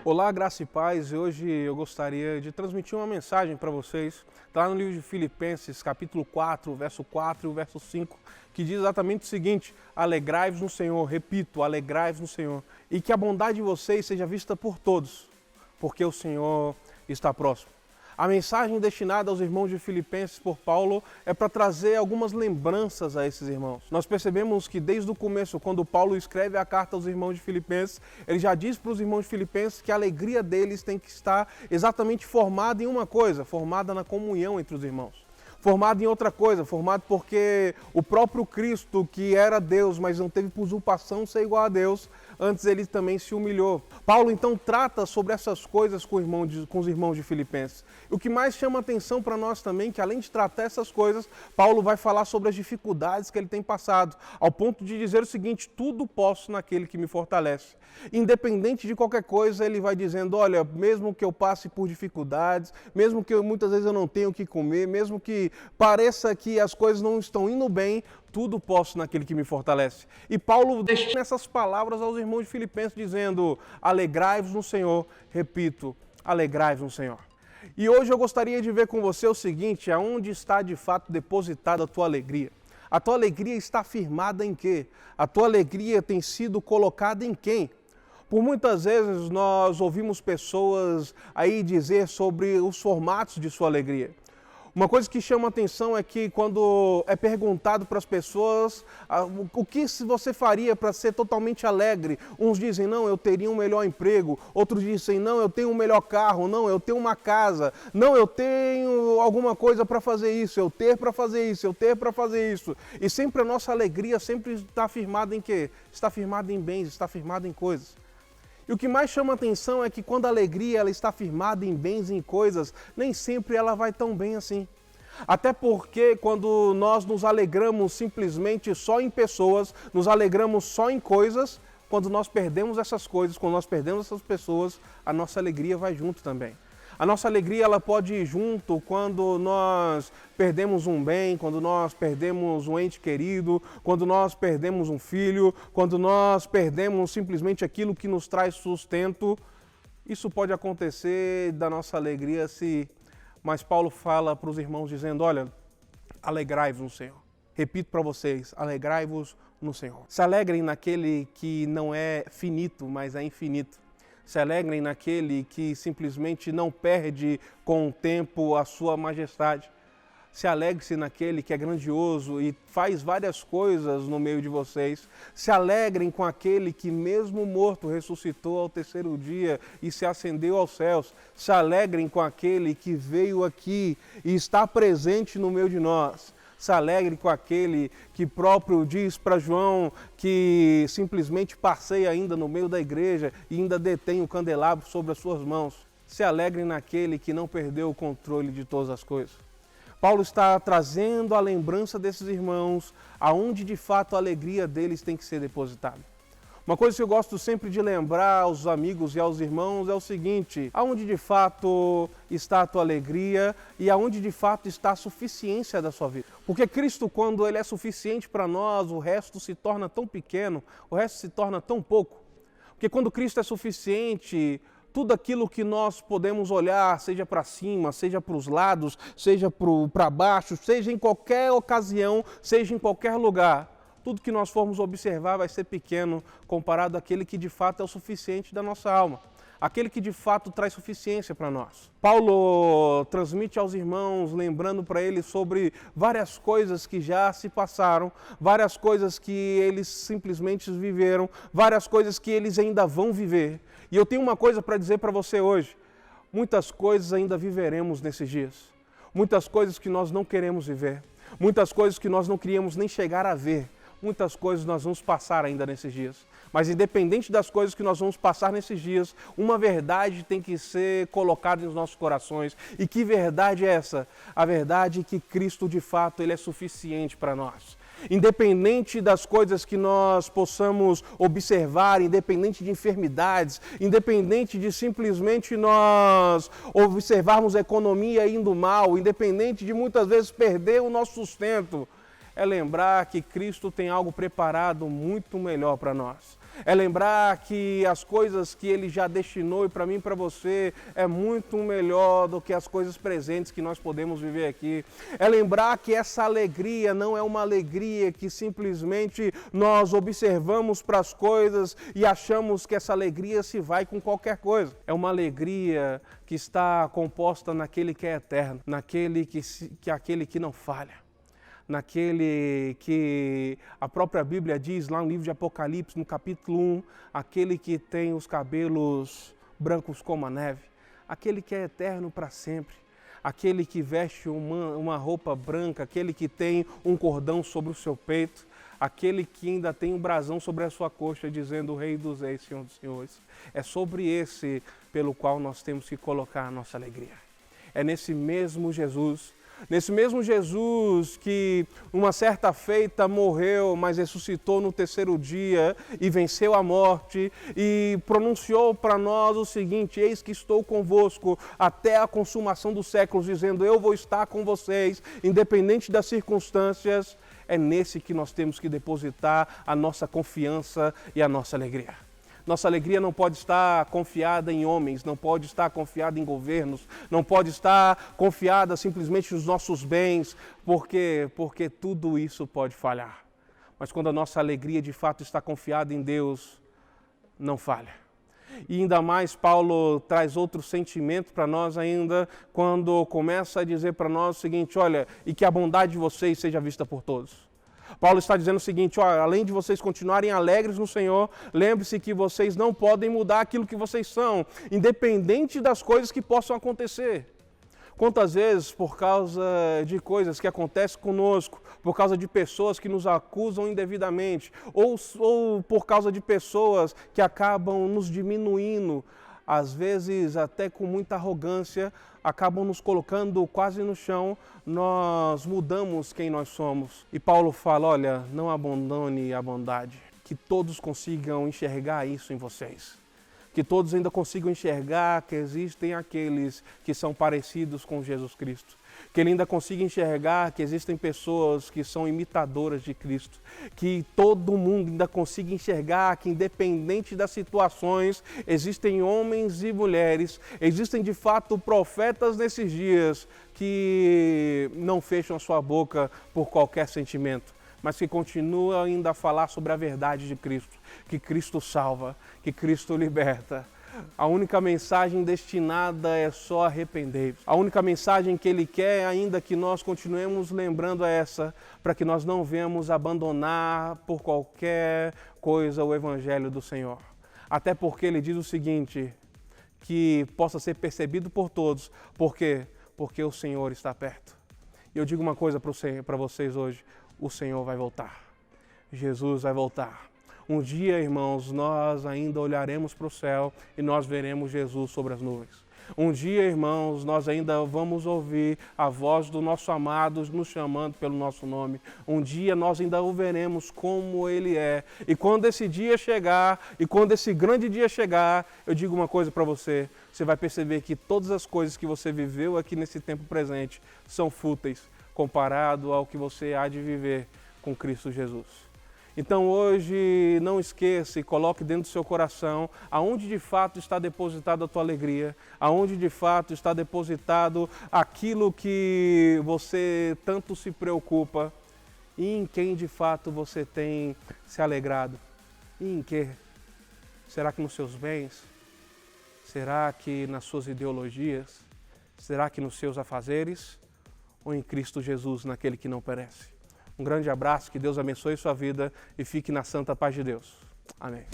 Olá, graça e paz. Hoje eu gostaria de transmitir uma mensagem para vocês. Está lá no livro de Filipenses, capítulo 4, verso 4 e o verso 5, que diz exatamente o seguinte: alegrai-vos no Senhor, repito, alegrai-vos no Senhor, e que a bondade de vocês seja vista por todos, porque o Senhor está próximo. A mensagem destinada aos irmãos de Filipenses por Paulo é para trazer algumas lembranças a esses irmãos. Nós percebemos que desde o começo, quando Paulo escreve a carta aos irmãos de Filipenses, ele já diz para os irmãos de Filipenses que a alegria deles tem que estar exatamente formada em uma coisa, formada na comunhão entre os irmãos. Formado em outra coisa, formado porque o próprio Cristo, que era Deus, mas não teve por usurpação ser igual a Deus, antes ele também se humilhou. Paulo então trata sobre essas coisas com os irmãos de Filipenses. E o que mais chama atenção para nós também, que além de tratar essas coisas, Paulo vai falar sobre as dificuldades que ele tem passado, ao ponto de dizer o seguinte: tudo posso naquele que me fortalece. Independente de qualquer coisa, ele vai dizendo: olha, mesmo que eu passe por dificuldades, mesmo que muitas vezes eu não tenha o que comer, mesmo que pareça que as coisas não estão indo bem, tudo posso naquele que me fortalece. E Paulo deixa essas palavras aos irmãos de Filipenses dizendo: alegrai-vos no Senhor, repito, alegrai-vos no Senhor. E hoje eu gostaria de ver com você o seguinte: aonde está de fato depositada a tua alegria? A tua alegria está firmada em quê? A tua alegria tem sido colocada em quem? Por muitas vezes nós ouvimos pessoas aí dizer sobre os formatos de sua alegria. Uma coisa que chama atenção é que quando é perguntado para as pessoas o que você faria para ser totalmente alegre, uns dizem: não, eu teria um melhor emprego, outros dizem: não, eu tenho um melhor carro, não, eu tenho uma casa, não, eu tenho alguma coisa para fazer isso, eu ter para fazer isso, eu ter para fazer isso. E sempre a nossa alegria sempre está firmada em quê? Está firmada em bens, está firmada em coisas. E o que mais chama atenção é que quando a alegria ela está firmada em bens e em coisas, nem sempre ela vai tão bem assim. Até porque quando nós nos alegramos simplesmente só em pessoas, nos alegramos só em coisas, quando nós perdemos essas coisas, quando nós perdemos essas pessoas, a nossa alegria vai junto também. A nossa alegria ela pode ir junto quando nós perdemos um bem, quando nós perdemos um ente querido, quando nós perdemos um filho, quando nós perdemos simplesmente aquilo que nos traz sustento. Isso pode acontecer da nossa alegria se... Mas Paulo fala para os irmãos dizendo: olha, alegrai-vos no Senhor. Repito para vocês, alegrai-vos no Senhor. Se alegrem naquele que não é finito, mas é infinito. Se alegrem naquele que simplesmente não perde com o tempo a sua majestade. Se alegre-se naquele que é grandioso e faz várias coisas no meio de vocês. Se alegrem com aquele que mesmo morto ressuscitou ao terceiro dia e se ascendeu aos céus. Se alegrem com aquele que veio aqui e está presente no meio de nós. Se alegre com aquele que próprio diz para João que simplesmente passeia ainda no meio da igreja e ainda detém o candelabro sobre as suas mãos. Se alegre naquele que não perdeu o controle de todas as coisas. Paulo está trazendo a lembrança desses irmãos aonde de fato a alegria deles tem que ser depositada. Uma coisa que eu gosto sempre de lembrar aos amigos e aos irmãos é o seguinte: aonde de fato está a tua alegria e aonde de fato está a suficiência da sua vida. Porque Cristo, quando Ele é suficiente para nós, o resto se torna tão pequeno, o resto se torna tão pouco. Porque quando Cristo é suficiente, tudo aquilo que nós podemos olhar, seja para cima, seja para os lados, seja para baixo, seja em qualquer ocasião, seja em qualquer lugar, tudo que nós formos observar vai ser pequeno comparado àquele que de fato é o suficiente da nossa alma, aquele que de fato traz suficiência para nós. Paulo transmite aos irmãos, lembrando para eles sobre várias coisas que já se passaram, várias coisas que eles simplesmente viveram, várias coisas que eles ainda vão viver. E eu tenho uma coisa para dizer para você hoje: muitas coisas ainda viveremos nesses dias, muitas coisas que nós não queremos viver, muitas coisas que nós não queríamos nem chegar a ver. Muitas coisas nós vamos passar ainda nesses dias. Mas independente das coisas que nós vamos passar nesses dias, uma verdade tem que ser colocada nos nossos corações. E que verdade é essa? A verdade é que Cristo, de fato, Ele é suficiente para nós. Independente das coisas que nós possamos observar, independente de enfermidades, independente de simplesmente nós observarmos a economia indo mal, independente de muitas vezes perder o nosso sustento, é lembrar que Cristo tem algo preparado muito melhor para nós. É lembrar que as coisas que Ele já destinou para mim e para você é muito melhor do que as coisas presentes que nós podemos viver aqui. É lembrar que essa alegria não é uma alegria que simplesmente nós observamos para as coisas e achamos que essa alegria se vai com qualquer coisa. É uma alegria que está composta naquele que é eterno, naquele aquele que não falha. Naquele que a própria Bíblia diz lá no livro de Apocalipse, no capítulo 1, aquele que tem os cabelos brancos como a neve, aquele que é eterno para sempre, aquele que veste uma roupa branca, aquele que tem um cordão sobre o seu peito, aquele que ainda tem um brasão sobre a sua coxa dizendo o Rei dos Reis, Senhor dos Senhores. É sobre esse pelo qual nós temos que colocar a nossa alegria. É nesse mesmo Jesus que uma certa feita morreu, mas ressuscitou no terceiro dia e venceu a morte e pronunciou para nós o seguinte: eis que estou convosco até a consumação dos séculos, dizendo eu vou estar com vocês, independente das circunstâncias. É nesse que nós temos que depositar a nossa confiança e a nossa alegria. Nossa alegria não pode estar confiada em homens, não pode estar confiada em governos, não pode estar confiada simplesmente nos nossos bens, porque tudo isso pode falhar. Mas quando a nossa alegria de fato está confiada em Deus, não falha. E ainda mais Paulo traz outro sentimento para nós ainda, quando começa a dizer para nós o seguinte: olha, e que a bondade de vocês seja vista por todos. Paulo está dizendo o seguinte: olha, além de vocês continuarem alegres no Senhor, lembre-se que vocês não podem mudar aquilo que vocês são, independente das coisas que possam acontecer. Quantas vezes, por causa de coisas que acontecem conosco, por causa de pessoas que nos acusam indevidamente, ou por causa de pessoas que acabam nos diminuindo, às vezes até com muita arrogância, acabam nos colocando quase no chão, nós mudamos quem nós somos. E Paulo fala: olha, não abandone a bondade, que todos consigam enxergar isso em vocês. Que todos ainda consigam enxergar que existem aqueles que são parecidos com Jesus Cristo. Que ele ainda consiga enxergar que existem pessoas que são imitadoras de Cristo. Que todo mundo ainda consiga enxergar que, independente das situações, existem homens e mulheres, existem de fato profetas nesses dias que não fecham a sua boca por qualquer sentimento, mas que continuam ainda a falar sobre a verdade de Cristo, que Cristo salva, que Cristo liberta. A única mensagem destinada é só arrepender-vos. A única mensagem que Ele quer ainda que nós continuemos lembrando é essa, para que nós não venhamos abandonar por qualquer coisa o Evangelho do Senhor. Até porque Ele diz o seguinte, que possa ser percebido por todos. Por quê? Porque o Senhor está perto. E eu digo uma coisa para vocês hoje: o Senhor vai voltar. Jesus vai voltar. Um dia, irmãos, nós ainda olharemos para o céu e nós veremos Jesus sobre as nuvens. Um dia, irmãos, nós ainda vamos ouvir a voz do nosso amado nos chamando pelo nosso nome. Um dia nós ainda o veremos como Ele é. E quando esse dia chegar, e quando esse grande dia chegar, eu digo uma coisa para você: você vai perceber que todas as coisas que você viveu aqui nesse tempo presente são fúteis comparado ao que você há de viver com Cristo Jesus. Então hoje não esqueça e coloque dentro do seu coração aonde de fato está depositada a tua alegria, aonde de fato está depositado aquilo que você tanto se preocupa e em quem de fato você tem se alegrado. E em que? Será que nos seus bens? Será que nas suas ideologias? Será que nos seus afazeres? Ou em Cristo Jesus, naquele que não perece? Um grande abraço, que Deus abençoe sua vida e fique na santa paz de Deus. Amém.